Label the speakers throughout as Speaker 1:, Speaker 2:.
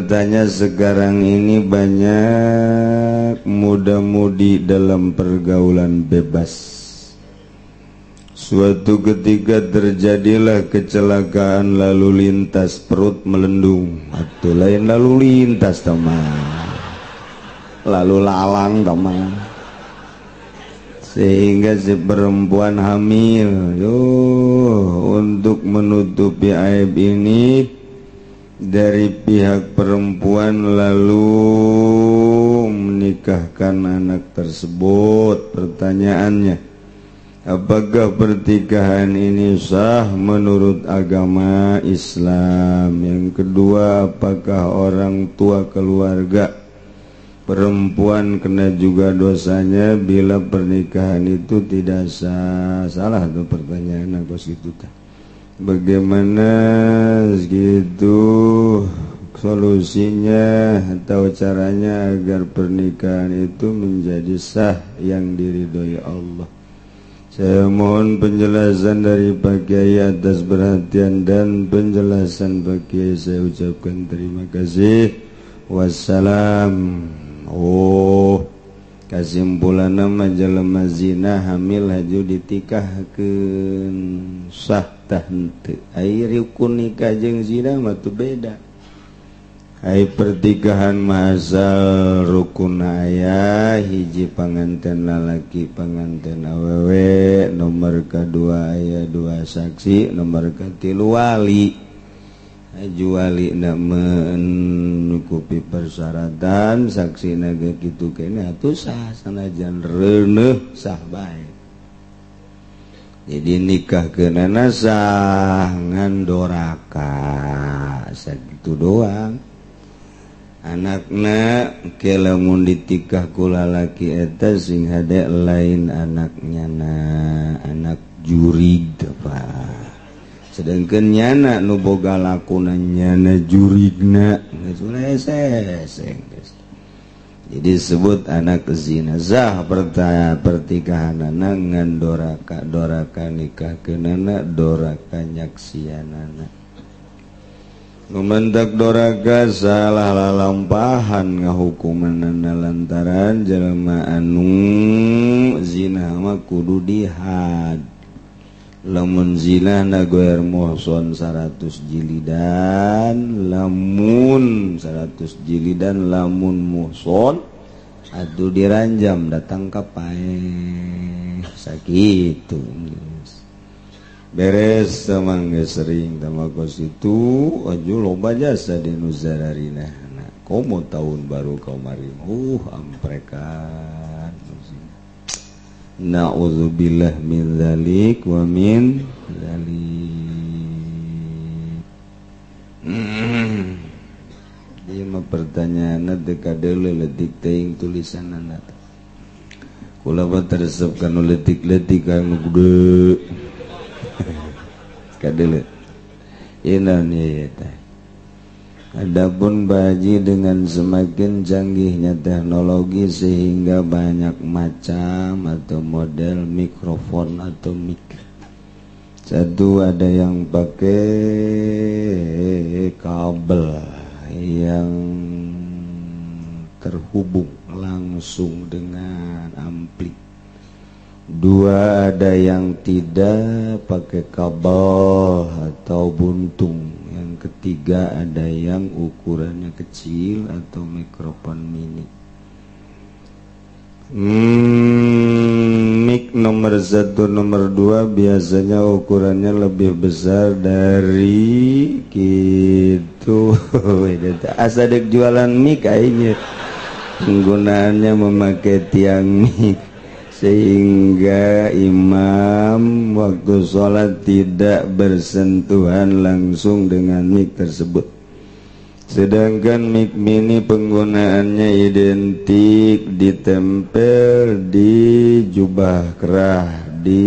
Speaker 1: bertanya, sekarang ini banyak muda-mudi dalam pergaulan bebas. Suatu ketika terjadilah kecelakaan lalu lintas, perut melendung. Atau lain lalu lintas teman, lalu lalang teman, sehingga si perempuan hamil. Untuk menutupi aib ini dari pihak perempuan lalu menikahkan anak tersebut. Pertanyaannya, apakah pernikahan ini sah menurut agama Islam? Yang kedua, apakah orang tua keluarga perempuan kena juga dosanya bila pernikahan itu tidak sah? Salah tuh pertanyaan aku situ. Bagaimana gitu solusinya atau caranya agar pernikahan itu menjadi sah yang diridhoi Allah? Saya mohon penjelasan dari Pak Kiai atas perhatian dan penjelasan Pak Kiai. Saya ucapkan terima kasih. Wassalam. Kasimpulanna majalema zina hamil haju ditikahkeun sah tah henteu. Ai rukun nikah jeung zina mah teu beda. Hai pertikahan mahasal rukun aya hiji panganten lalaki panganten awewe, nomor kedua aya dua saksi, nomor katilu wali. Aju wali nak mencukupi persyaratan, saksi naga kitu kene atuh sah sanajan reuneuh sah bae. Jadi nikah keunana sah ngandoraka sakitu doang. Anakna ke lamun ditikah ku lalaki eta sing hade lain anaknya anak jurig apa. Sedangkan nyana nu boga lakuna nyana jurigna eseng. Jadi disebut anak zina. Zah pertikahan anak ngan doraka nikah keunana doraka nyaksianana. Mementak doraka salah lalampahan ngahukumanana lantaran jelema anu zina mah kudu dihad. Lamun zina nagoer muhson 100 jilidan, lamun 100 jilidan lamun muhson atuh diranjam datang ka paeh sakitu. Beres samangga sering tamakos itu aju loba jasa di nuzararina. Komo tahun baru kemarin amprekan. Na'udzubillah min dzalik wa min dzalik. Dia mah pertanyaanna teu kadeuleu leutik teuing tulisanana. Kula mah teresep kana leutik-leutik anu gede. Kadeuleu. Inaon ieu teh? Adapun Baji dengan semakin canggihnya teknologi sehingga banyak macam atau model mikrofon atau mic. Satu ada yang pakai kabel yang terhubung langsung dengan ampli. Dua ada yang tidak pakai kabel atau buntung. Ketiga ada yang ukurannya kecil atau mikrofon mini. Mic nomor 1, nomor 2 biasanya ukurannya lebih besar dari gitu. Asa dek jualan mic kayaknya. Penggunaannya memakai tiang mic sehingga imam waktu sholat tidak bersentuhan langsung dengan mic tersebut. Sedangkan mic mini penggunaannya identik ditempel di jubah kerah, di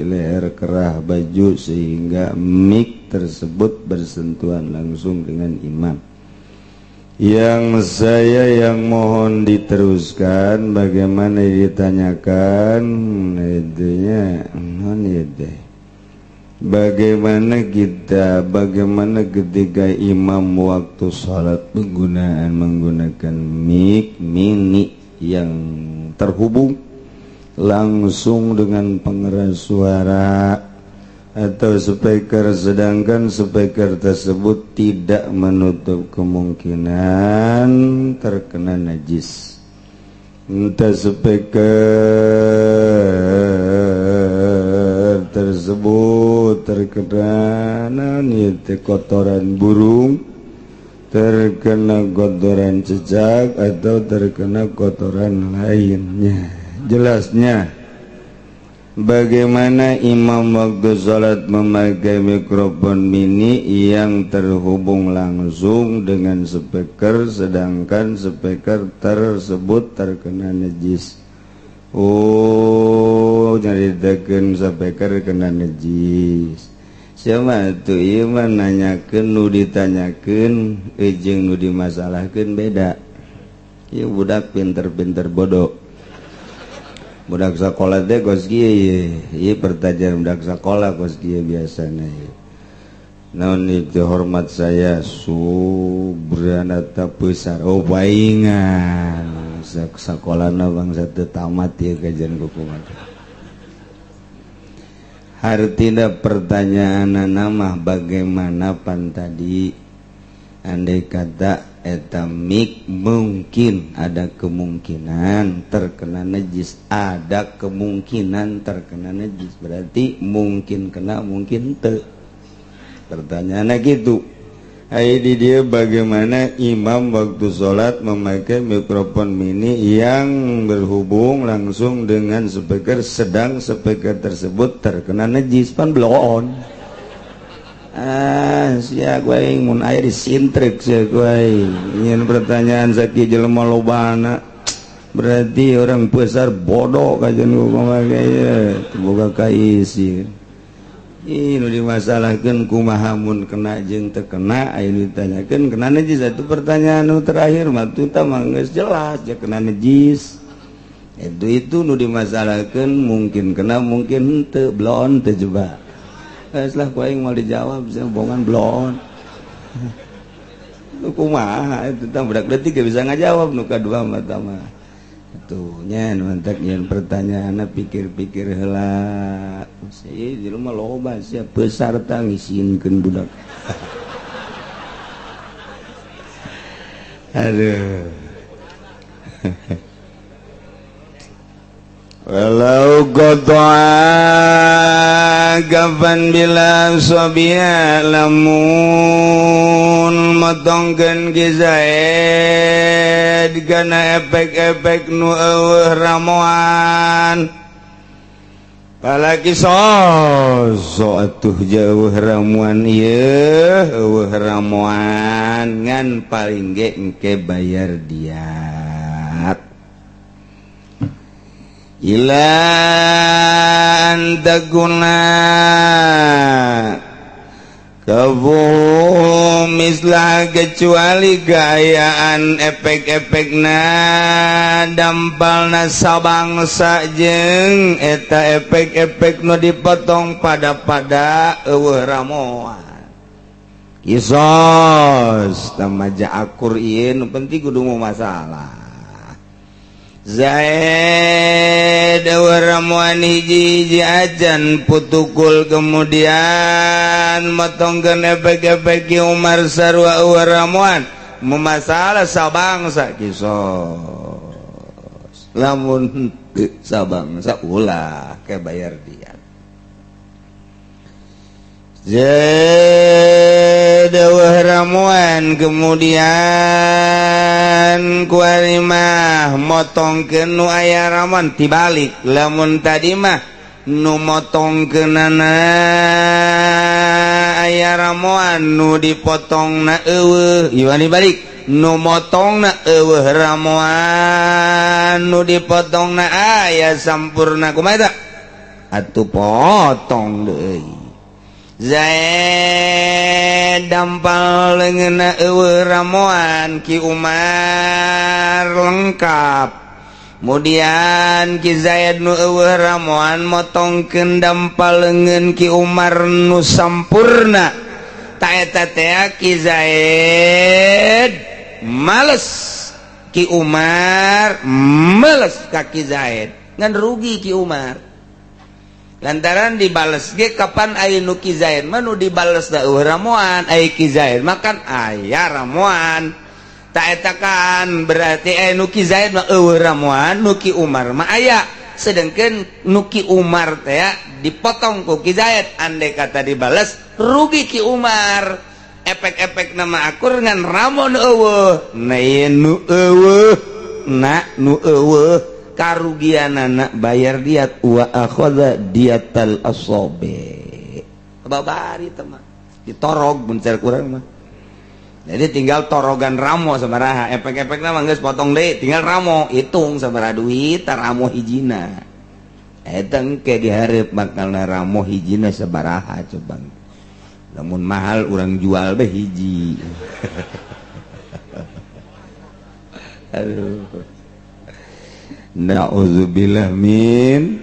Speaker 1: leher kerah baju sehingga mic tersebut bersentuhan langsung dengan imam. Yang saya yang mohon diteruskan bagaimana ditanyakan itunya non itu bagaimana ketika imam waktu sholat menggunakan mic mini yang terhubung langsung dengan pengeras suara atau speaker, sedangkan speaker tersebut tidak menutup kemungkinan terkena najis. Entah speaker tersebut terkena kotoran burung, terkena kotoran cicak, atau terkena kotoran lainnya. Jelasnya, bagaimana imam waktu sholat memakai mikrofon mini yang terhubung langsung dengan speaker, sedangkan speaker tersebut terkena najis. Oh, nyaritakeun speaker kena najis. Siapa tuh ieu mah nanyakeun nu ditanyakeun jeung nu dimasalahkeun beda. Ieu budak pinter-pinter bodoh. Budak sekolah teh kos kieu ieu pertanyaan budak sekolah kos kieu biasana ieu. Naon itu hormat saya subranata besar. Oh paingan sakolana bangsa teu tamat ieu kajian kukumat. Hartina pertanyaanna mah bagaimana pan tadi andai kata eta mik mungkin ada kemungkinan terkena najis, ada kemungkinan terkena najis, berarti mungkin kena mungkin teu. Pertanyaannya gitu. Di dia bagaimana imam waktu sholat memakai mikrofon mini yang berhubung langsung dengan speaker, sedang speaker tersebut terkena najis, pan bloon. Sia gue mun aya disintrik sia gue ingin pertanyaan sakit jelema lobana, berarti orang besar bodoh kajian gue kaya boga kaisi. Inu dimasalahkeun kumaha mun kena jeung teu kena, aya ditanyakeun kena najis. Itu pertanyaan nu terakhir mah teu mah geus jelas ya kena najis. Itu nu dimasalahkeun mungkin kena mungkin teu, bloon teu jebak. Setelah ku aing mau dijawab saya bohongan bloon. Kumaha itu tah budak leutik ge bisa ngajawab nu kadua mah tah mah. Atuh nya mantak yen pertanyaanna pikir-pikir heula. Saya di rumah loba sia besar tah ngisieunkeun budak. Aduh. Walau qata'a kapan bila sobiya lamun motongkeun kizaid kana efek-efek nu eueuh ramuan palaki so atuh jauh ramuan ieu eueuh ramuan ngan paling ge engke bayar diat. Ila antaguna kabuh mislah kecuali gayaan efek-efekna dampalna sabangsa jeung eta efek-efek nu dipotong pada eueuh ramuan. Kisos tamaja akur ieu nu penting kudu masalah. Zaid waramuan hiji ajan putukul kemudian motongkeun efek-efek Umar sarua waramuan memasalah sabangsa kisos. Lamun sabangsa ulah ke bayar diat. Zaid waramuan kemudian kuari mah motongkeun nu aya ramuan tibalik. Lamun tadi mah nu motongkeunana aya ramuan nu dipotongna eueuh, ieu dibalik nu motongna eueuh ramuan nu dipotongna aya sampurna kumaha eta atuh potong deui. Zaid dampal leungeunna eueuh ramuan Ki Umar lengkap kemudian Ki Zaid nu eueuh ramoan motongkeun dampal leungeun Ki Umar nu sampurna ta eta teh Ki Zaid males Ki Umar males ka Ki Zaid ngan rugi Ki Umar lantaran dibales ge kapan aya nu Ki Zaid mah nu dibales da eueuh ramoan aya Ki Zaid makan aya ramoan tak eta kan berarti nu Ki Zaid mah eueuh ramoan nu Ki Umar mah aya sedengkeun nu Ki Umar teh dipotong ku Ki Zaid andai kata dibales rugi Ki Umar efek-efek nama akur ngan ramon eueuh na nu eueuh na nu eueuh karugianana bayar diat wa akhadha diatal asabe babari teh mah ditorog mun cer kurang mah jadi tinggal torogan ramo sabaraha efek-efekna mah geus potong deui tinggal ramo hitung sabaraha duit ta ramo hijina eta engke dihareup bakalna ramo hijina sabaraha coba lamun mahal urang jual beh hiji aduh na'udzubillah min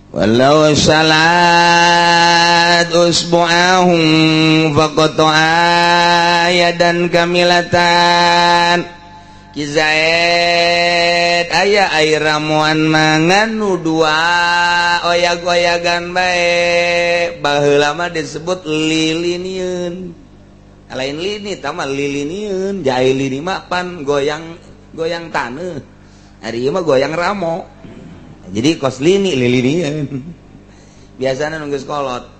Speaker 1: walau salat usbu'ahum faqata yadan kamilatan Ki Zaid aya air ramuan mangan nu dua oyag-oyagan bae baheula mah disebut lilinieun lain lini tah mah lilinieun jae lini mah pan goyang taneuh ari ieu mah goyang ramo jadi kos lini lilinieun biasana nu geus kolot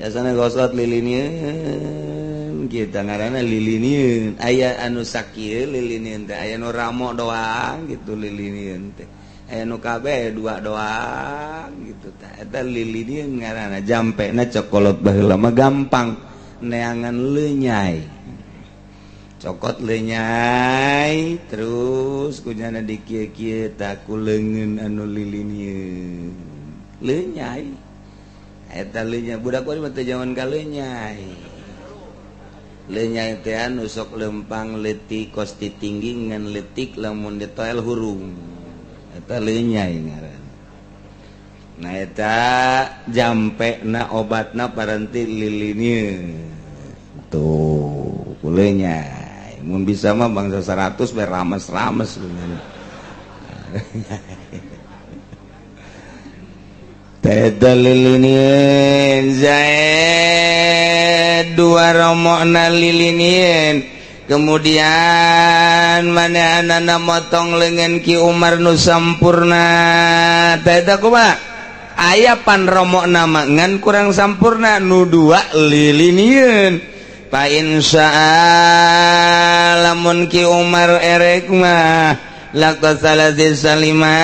Speaker 1: biasana gosot lilinieun kita ngaranna lilinieun aya anu sakieu lilinieun teh aya nu ramo doang gitu lilinieun teh aya nu kabeh dua doang gitu tah eta lilinieun ngaranna jampena cokolot baheula mah gampang neangan leunyai cokot lenyai terus kunyana di kieu-kieu tah ku leungeun anu lilinieun lenyai eta lenyai budak kuring mah teh jaman ka lenyai teh anu sok lempang leutik kos tinggi ngan leutik lamun ditoel hurung eta lenyai ngaran nah eta jampena obatna paranti lilinieun tuh ku lenyai mun bisa mah bangsa 100 bae rames-rames Teda lilinien Zaid dua romokna lilinien kemudian mana anana motong lengan Ki Umar nu sampurna teda kumaha aya pan romokna mah ngan kurang sampurna nu dua lilinien pa insya lamun Ki Umar erek mah laqasalati salima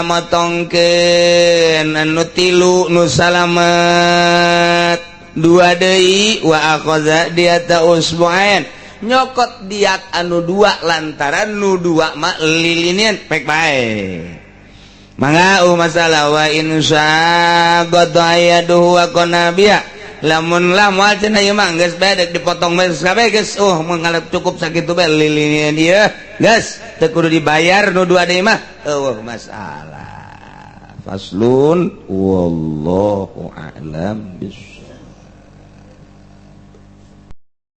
Speaker 1: motongkeun anu tilu nu salamet dua deui wa akhadha diata usbu'ain nyokot diat anu dua lantaran nu dua mah lilinian pek bae mangga masalah wa insya qadayaduhu wa qanabiya lamun moal cenah ieu mah geus bedek dipotong beres kabeh geus mengalap cukup sakitu bae lilinian ieu geus teu kudu dibayar nu dua deui mah eueuh masalah faslun wallahu a'lam bis